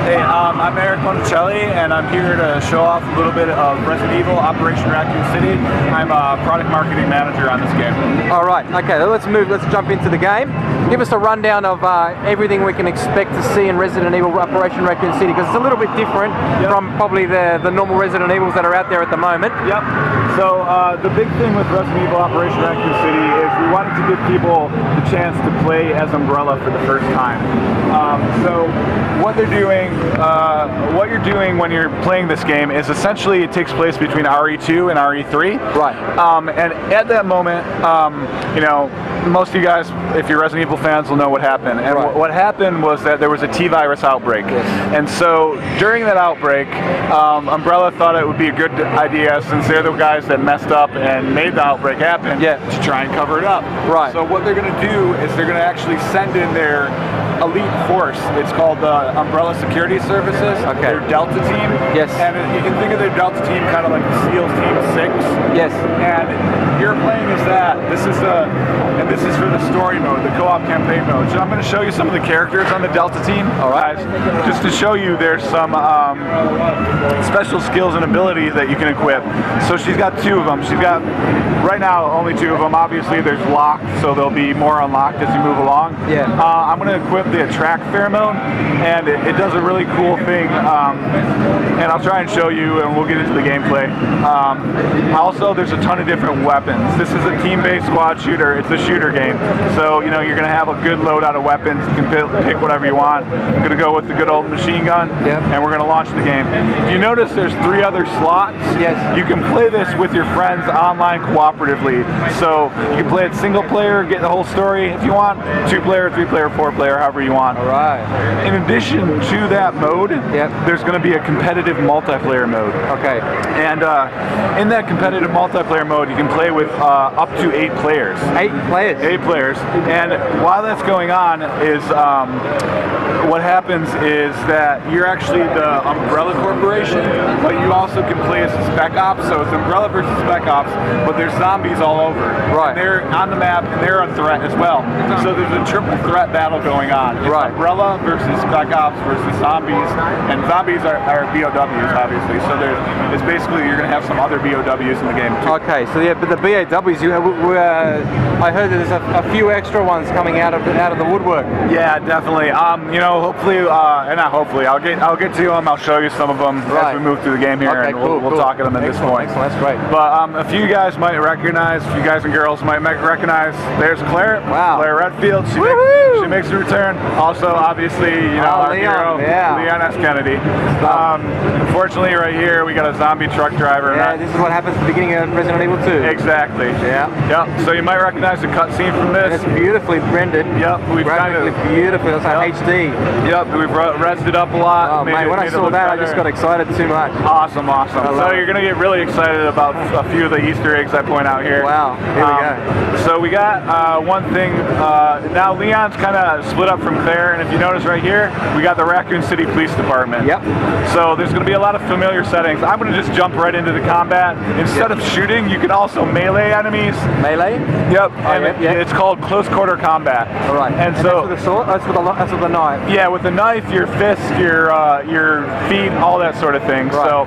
Hey, I'm Monacelli, and I'm here to show off a little bit of Resident Evil Operation Racoon City. I'm a product marketing manager on this game. All right, okay, let's jump into the game. Give us a rundown of everything we can expect to see in Resident Evil Operation Racoon City, because it's a little bit different from probably the normal Resident Evils that are out there at the moment. Yep. So the big thing with Resident Evil Operation Racoon City is we wanted to give people the chance to play as Umbrella for the first time. So what they're doing, what you're doing when you're playing this game is essentially it takes place between RE2 and RE3. Right. And at that moment, you know, most of you guys, if you're Resident Evil fans, will know what happened. And what happened was that there was a T-virus outbreak. Yes. And so during that outbreak, Umbrella thought it would be a good idea, since they're the guys that messed up and made the outbreak happen, to try and cover it up. Right. So what they're going to do is they're going to actually send in their elite force. It's called the Umbrella Security Services. Okay. Their Delta team. Yes. And you can think of their Delta team kind of like the SEALs Team 6. Yes. And you're playing as that. This is for the story mode, the co-op campaign mode. So I'm going to show you some of the characters on the Delta team. All right. Guys, just to show you, there's some special skills and abilities that you can equip. So she's got 2 of them. She's got, right now, only 2 of them. Obviously, there's locked, so there'll be more unlocked as you move along. Yeah. I'm going to equip the attract pheromone, and it does a really cool thing. And I'll try and show you, and we'll get into the gameplay. Also, there's a ton of different weapons. This is a team-based squad shooter. It's a shooter game. So, you know, you're going to have a good loadout of weapons. You can pick whatever you want. I'm going to go with the good old machine gun, and we're going to launch the game. If you notice, there's 3 other slots. Yes. You can play this with your friends online cooperatively. So you can play it single player, get the whole story if you want, 2-player, 3-player, 4-player, however you want. All right. In addition to that mode, there's going to be a competitive multiplayer mode. Okay. And in that competitive multiplayer mode, you can play with up to 8 players. 8 players? 8 players. And while that's going on is what happens is that you're actually the Umbrella Corporation, but you also can play as a Spec Ops. So it's Umbrella versus Spec Ops, but there's zombies all over. Right. And they're on the map, and they're a threat as well. So there's a triple threat battle going on. It's Umbrella versus Spec Ops versus zombies, and zombies are BOWs, obviously. So it's basically you're going to have some other BOWs in the game too. Okay, so yeah, but the BOWs, I heard that there's a few extra ones coming out of the woodwork. Yeah, definitely. You know, hopefully, not hopefully, I'll get to them. I'll show you some of them as we move through the game here, and we'll talk at them at this point. Excellent, that's great. But a few guys might recognize, a few guys and girls might recognize. There's Claire. Wow. Claire Redfield. She makes a return. Also, obviously, you know, our hero, Leon S. Kennedy. Unfortunately, right here we got a zombie truck driver. Yeah, this is what happens at the beginning of Resident Evil 2. Exactly. Yeah. Yep. So you might recognize the cutscene from this. And it's beautifully rendered. Yep. We've graphically beautiful. It's like HD. Yep. We've rezzed it up a lot. Oh man, when I saw that, I just got excited too much. Awesome, awesome. So you're gonna get really excited about a few of the Easter eggs I point out here. Wow. Here we go. So we got one thing. Now Leon's kind of split up from Claire, and if you notice right here, we got the Racoon City Police Department. Yep. So there's going to be a lot of familiar settings. I'm going to just jump right into the combat. Instead of shooting, you can also melee enemies. Melee? Yep. And it's called close quarter combat. All right. And so that's with the sword. That's with the knife. Yeah, with the knife, your fist, your feet, all that sort of thing. Right. So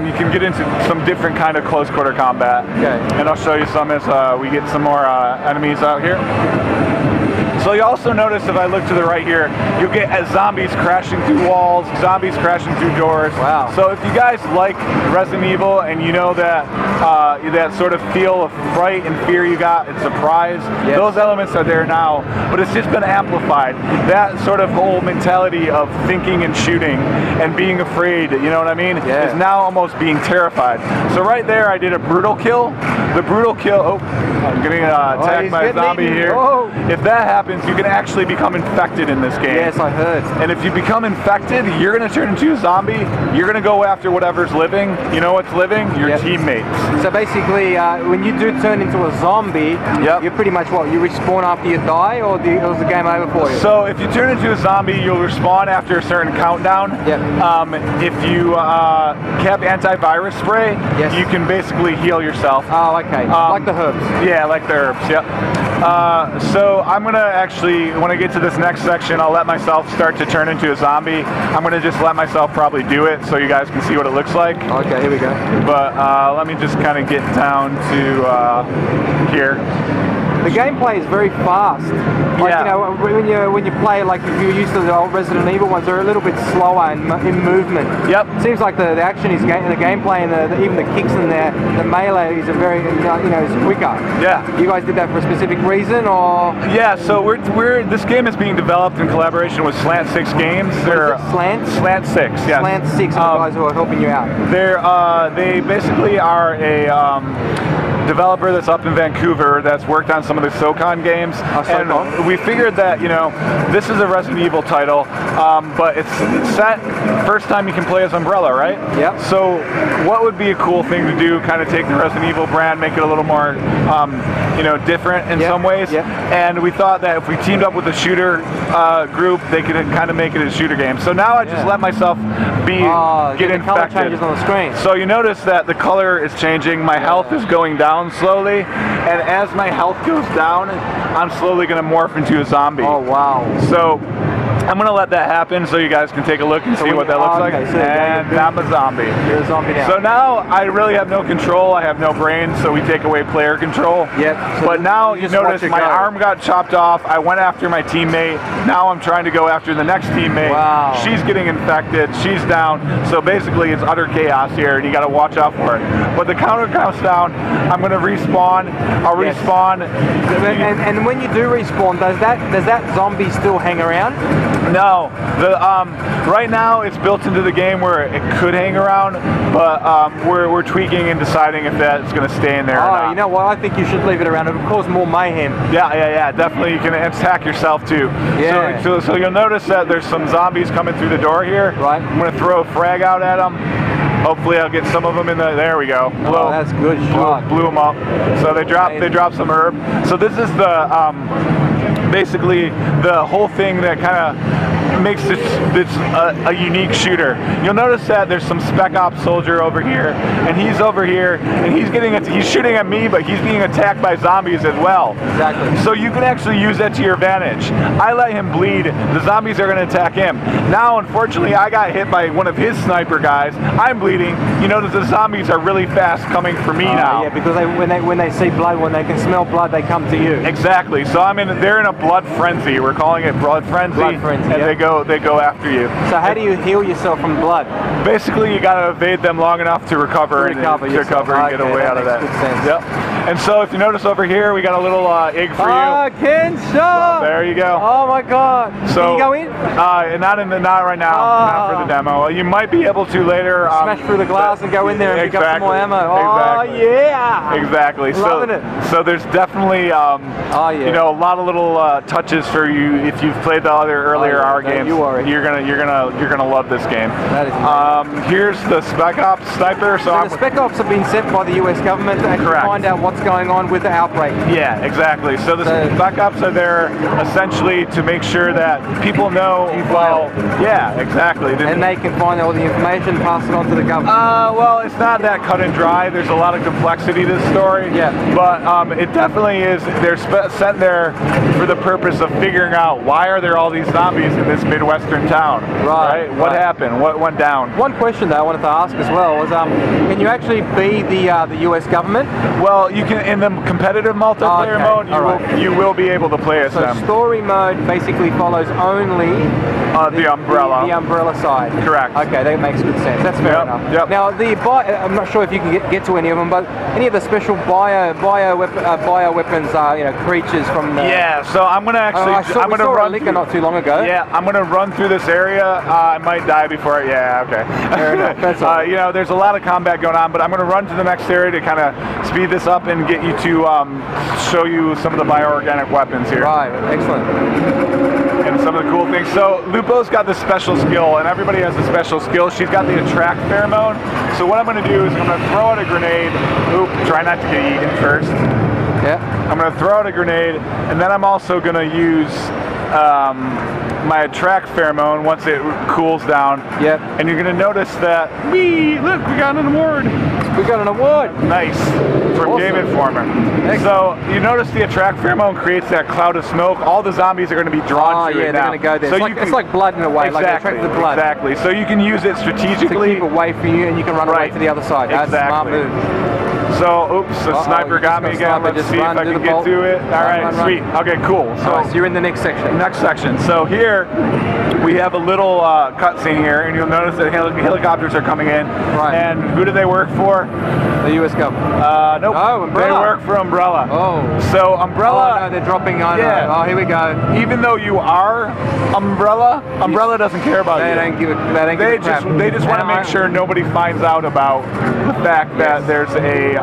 you can get into some different kind of close quarter combat. Okay. And I'll show you some as we get some more enemies out here. So you also notice if I look to the right here, you'll get zombies crashing through walls, zombies crashing through doors. Wow. So if you guys like Resident Evil and you know that that sort of feel of fright and fear you got and surprise, those elements are there now, but it's just been amplified. That sort of whole mentality of thinking and shooting and being afraid, you know what I mean, is now almost being terrified. So right there I did a brutal kill. The brutal kill, I'm getting attacked by a zombie here. Oh. If that happens, you can actually become infected in this game. Yes, I heard. And if you become infected, you're going to turn into a zombie. You're going to go after whatever's living. You know what's living? Your teammates. So basically, when you do turn into a zombie, you're pretty much what? You respawn after you die, or is the game over for you? So if you turn into a zombie, you'll respawn after a certain countdown. If you have antivirus spray, you can basically heal yourself. Oh, okay. Like the herbs. Yeah, like the herbs, yep. So I'm going to actually, when I get to this next section, I'll let myself start to turn into a zombie. I'm going to just let myself probably do it so you guys can see what it looks like. Okay, here we go. But let me just kind of get down to here. The gameplay is very fast. Like, Yeah. you know, when you play, like if you're used to the old Resident Evil ones, they're a little bit slower in movement. Yep. Seems like the action is the gameplay and even the kicks in there, the melee is a very is quicker. Yeah. You guys did that for a specific reason, or? Yeah. So this game is being developed in collaboration with Slant 6 Games. They're Slant? Slant 6. Yeah. Slant 6 are the guys who are helping you out. They basically are a developer that's up in Vancouver that's worked on some of the SOCON games, and we figured that this is a Resident Evil title, but it's set first time you can play as Umbrella, right? Yep. So what would be a cool thing to do? Kind of take the Resident Evil brand, make it a little more different in some ways. Yep. And we thought that if we teamed up with a shooter group, they could kind of make it a shooter game. So now I just let myself get infected. Color changes on the screen. So you notice that the color is changing. My health is going down slowly, and as my health goes down, I'm slowly going to morph into a zombie. Oh wow! So I'm going to let that happen so you guys can take a look and see what that looks like. So and I'm a zombie. You're a zombie now. So now I really have no control. I have no brain, so we take away player control. Yep. So but now you notice my arm got chopped off. I went after my teammate. Now I'm trying to go after the next teammate. Wow. She's getting infected. She's down. So basically it's utter chaos here, and you got to watch out for it. But the counter counts down. I'm going to respawn. I'll respawn. And when you do respawn, does that zombie still hang around? No, right now it's built into the game where it could hang around, but we're tweaking and deciding if that's going to stay in there or not. You know what? I think you should leave it around. It will cause more mayhem. Yeah, definitely. You can attack yourself too. Yeah. So you'll notice that there's some zombies coming through the door here. Right. I'm going to throw a frag out at them. Hopefully I'll get some of them in the. There we go. That's good shot. Blew them up. So they dropped some herb. So this is the basically the whole thing that kind of makes this a unique shooter. You'll notice that there's some Spec Ops soldier over here, and he's over here, and he's shooting at me, but he's being attacked by zombies as well. Exactly. So you can actually use that to your advantage. I let him bleed. The zombies are going to attack him. Now, unfortunately, I got hit by one of his sniper guys. I'm bleeding. You notice the zombies are really fast coming for me now. Yeah, because when they see blood, when they can smell blood, they come to you. Exactly. So they're in a blood frenzy. We're calling it blood frenzy. Blood frenzy. And they go after you. So how do you heal yourself from blood? Basically, you got to evade them long enough to recover and get away out of that. Good sense. Yep. And so if you notice over here, we got a little egg for you. Kensho! There you go. Oh my God! So, can you go in? Not right now. Not for the demo. You might be able to later. Smash through the glass and go in there and pick up some more ammo. Oh yeah! Exactly. Loving it. So there's definitely a lot of little touches for you if you've played the other earlier R games. You're gonna love this game. That is amazing. Here's the Spec Ops sniper. So the Spec Ops have been sent by the US government to actually find out what's going on with the outbreak. Yeah, exactly. So the Spec Ops are there essentially to make sure that people know. Yeah, exactly. And they can find all the information, pass it on to the government. Well, it's not that cut and dry. There's a lot of complexity to this story. Yeah. But it definitely is. They're sent there for the purpose of figuring out why are there all these zombies in this Midwestern town. Right. What happened? What went down? One question that I wanted to ask as well was, can you actually be the US government? Well, you can in the competitive multiplayer mode. You will be able to play as them. So story mode basically follows only the Umbrella. The Umbrella side. Correct. Okay, that makes good sense. That's fair enough. Yep. Now, I'm not sure if you can get to any of them, but any of the special bio weapons are creatures from the... Yeah, so I'm going to actually... I'm going to run through, not too long ago. Yeah, I'm going to run through this area. I might die before... Yeah, okay. Fair enough. That's all. There's a lot of combat going on, but I'm going to run to the next area to kind of speed this up and get you to show you some of the bioorganic weapons here. Right, excellent. And some of the cool things. So Lupo's got this special skill, and everybody has a special skill. She's got the attract pheromone. So what I'm going to do is I'm going to throw out a grenade. Oop, try not to get eaten first. Yeah. I'm going to throw out a grenade, and then I'm also going to use my attract pheromone once it cools down. Yep. And you're going to notice that, look, we got an award. We got an award. Nice. From Game Informer. So you notice the attract pheromone creates that cloud of smoke. All the zombies are going to be drawn to it now. They're going to go there. So it's like blood in a way. Exactly, like they attract the blood. Exactly. So you can use it strategically. To keep away from you, and you can run away to the other side. That's a smart move. So, oops, the sniper got me again. Let's see if I can get to it. All right, sweet. Okay, cool. So you're in the next section. Next section. So here we have a little cutscene here, and you'll notice that helicopters are coming in. Right. And who do they work for? The U.S. government. Nope. Oh, Umbrella. They work for Umbrella. Oh. So Umbrella. Oh, no, they're dropping on. Yeah. Oh, here we go. Even though you are Umbrella, Umbrella doesn't care about you. They don't give a crap. They just want to make sure nobody finds out about the fact that there's a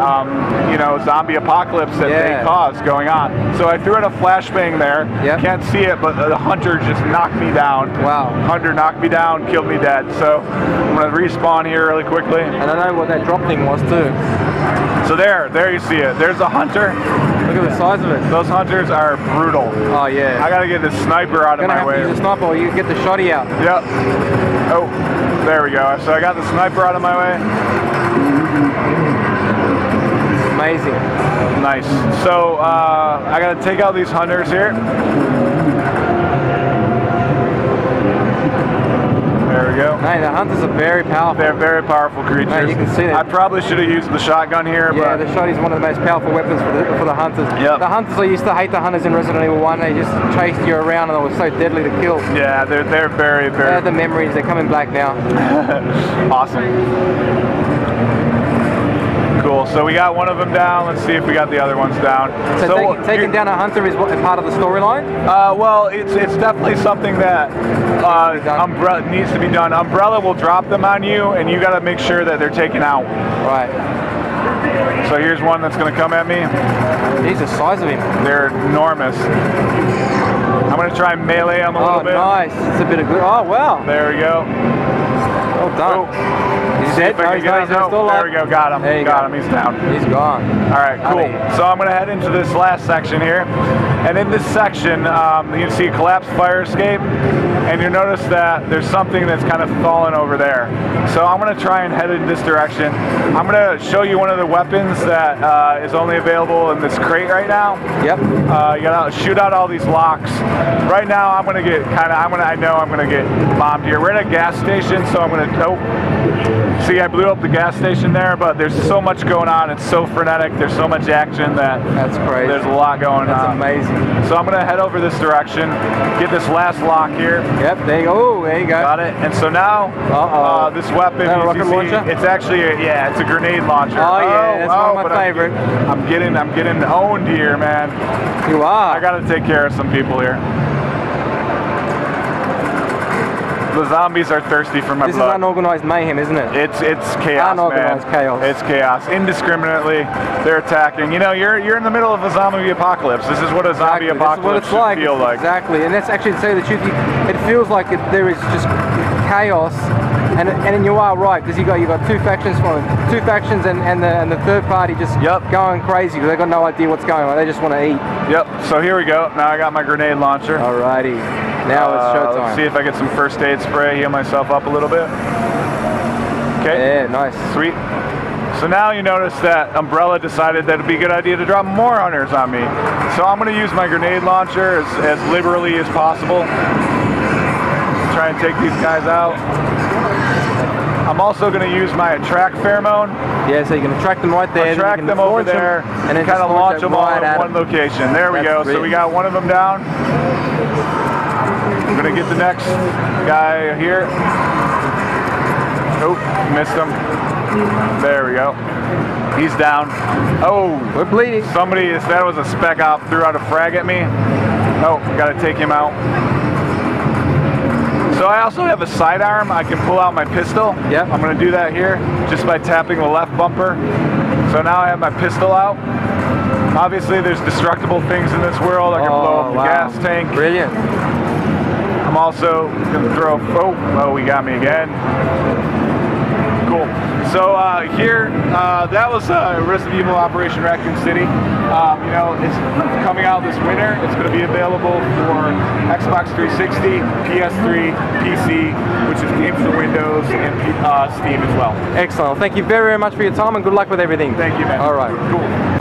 zombie apocalypse that they caused going on. So I threw in a flashbang there. Yep. Can't see it, but the hunter just knocked me down. Wow. Hunter knocked me down, killed me dead. So I'm gonna respawn here really quickly. And I know what that drop thing was too. So there you see it. There's a hunter. Look at the size of it. Those hunters are brutal. Oh yeah. I gotta get this sniper out of my way. Use a sniper, or you get the shotty out. Yep. Oh, there we go. So I got the sniper out of my way. Amazing. Nice. So I gotta take out these hunters here. There we go. Man, the hunters are very powerful. They're very powerful creatures. Man, you can see that. I probably should have used the shotgun here. Yeah, but the shotty is one of the most powerful weapons for the hunters. Yep. The hunters, I used to hate the hunters in Resident Evil 1. They just chased you around and they were so deadly to kill. Yeah, they're very. They're the memories. They're coming back now. Awesome. Cool. So we got one of them down. Let's see if we got the other ones down. So taking down a hunter is part of the storyline? Well, it's definitely something that Umbrella needs to be done. Umbrella will drop them on you, and you got to make sure that they're taken out. Right. So here's one that's going to come at me. He's the size of him. They're enormous. I'm going to try and melee him a little bit. Oh, nice. It's a bit of good. Oh, wow. There we go. Well done. Oh. He's dead. No, he's not. Still alive. There we go. Got him. Got him. He's down. He's gone. All right, cool. So I'm going to head into this last section here. And in this section, you can see a collapsed fire escape. And you'll notice that there's something that's kind of fallen over there. So I'm going to try and head in this direction. I'm going to show you one of the weapons that is only available in this crate right now. Yep. You got to shoot out all these locks. Right now, I'm going to get I know I'm going to get bombed here. We're at a gas station, so I'm going to, see, I blew up the gas station there, but there's so much going on. It's so frenetic. There's so much action that's crazy. There's a lot going on. That's amazing. So I'm going to head over this direction, get this last lock here. Yep, there you go. Oh, there you go. Got it. And so now, this weapon, rocket launcher? It's actually, it's a grenade launcher. Oh yeah, that's one of my favorite. I'm getting owned here, man. You are. I got to take care of some people here. The zombies are thirsty for my blood. This is unorganized mayhem, isn't it? It's chaos, unorganized chaos. It's chaos. Indiscriminately, they're attacking. You know, you're in the middle of a zombie apocalypse. This is what a zombie apocalypse should feel like. Exactly, and that's actually, to tell you the truth, it feels like there is just chaos. And you are right, because you got two factions and the third party just going crazy because they got no idea what's going on. They just want to eat. Yep. So here we go. Now I got my grenade launcher. Alrighty. Now it's showtime. Let's see if I get some first aid spray. Heal myself up a little bit. Okay. Yeah. Nice. Sweet. So now you notice that Umbrella decided that it'd be a good idea to drop more hunters on me. So I'm going to use my grenade launcher as liberally as possible. Try and take these guys out. I'm also going to use my attract pheromone. Yeah, so you can attract them right there. Attract them over there and then kind of launch them all in one location. There we go. So we got one of them down. I'm going to get the next guy here. Oh, missed him. There we go. He's down. Oh, we're bleeding. That was a spec op, threw out a frag at me. Oh, got to take him out. So I also have a sidearm. I can pull out my pistol. Yep. I'm going to do that here just by tapping the left bumper. So now I have my pistol out. Obviously, there's destructible things in this world. I can blow up the gas tank. Brilliant. I'm also going to throw... Oh, we got me again. Cool. So here, that was Resident Evil Operation Racoon City. You know, it's coming out this winter. It's going to be available for Xbox 360, PS3, PC, which is games for Windows, and Steam as well. Excellent. Thank you very, very much for your time, and good luck with everything. Thank you, man. All right. Cool.